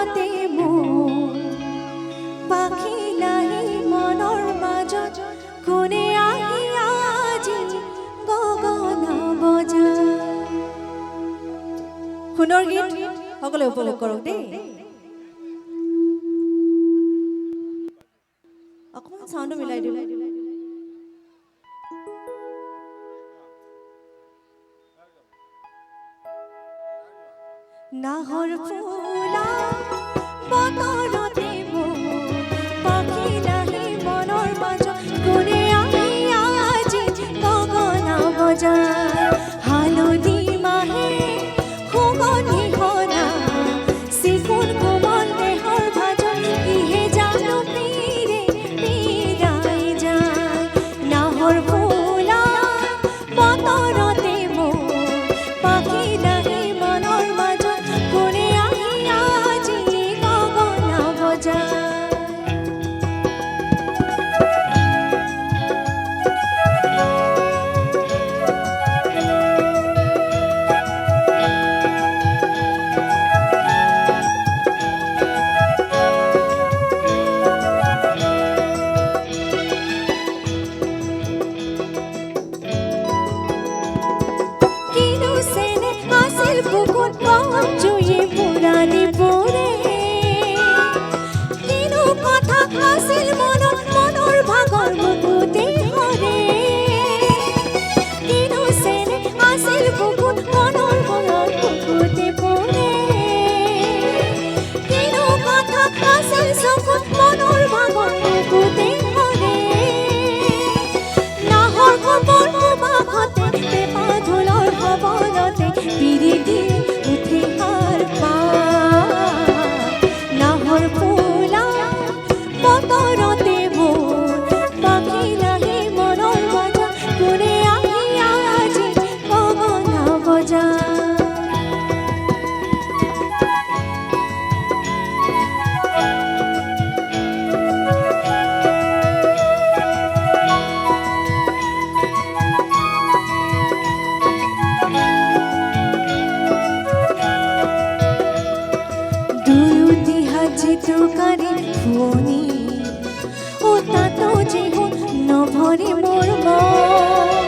বতৰতে মোৰ পাখি লাহি মনৰ মাজত কোনে আহি আজি গগন বজায়। সোণৰ গীত সকলোৱে উপভোগ কৰক দেই। অকণমান চাউণ্ড মিলাই দিব। নাহৰ ফুলা বতৰতে মোৰ পাখি লাহি মনৰ মাজত কোনে আহি আজি গগন বজায়। হালধি মাহে সুগন্ধি হনা চিকুণ কোমল দেহৰ ভাজত কিহে জানো পীৰে পীৰাই যায়। নাহৰ ফুলা বতৰতে মোৰ পাখি লাহি মনৰ মাজত কোনে আহি আজি গগন বজায়। বুকুত কম জুয়ে পুৰাণি পৰে কিনো কথা আছিল মনত মনৰ ভাগৰ বুকুতে হৰে। কিনো চেনে আছিল বুকুত মনৰ মনৰ বুকুতে পৰে কিনো কথা আছিল চকুত মনৰ ভাগৰ বুকুতে হৰে। নাহৰ খবৰ সুবাসতে পেপা ঢোলৰ খবৰতে পিৰিতি উঠে হাৰ পায়। নাহৰ ফুলা বতৰতে মোৰ পাখি লাহি মনৰ মাজত কোনে আহি আজি গগন বজায়। জেতুকাৰী শুৱনি ও তাতো যে নভৰে মোৰ মন।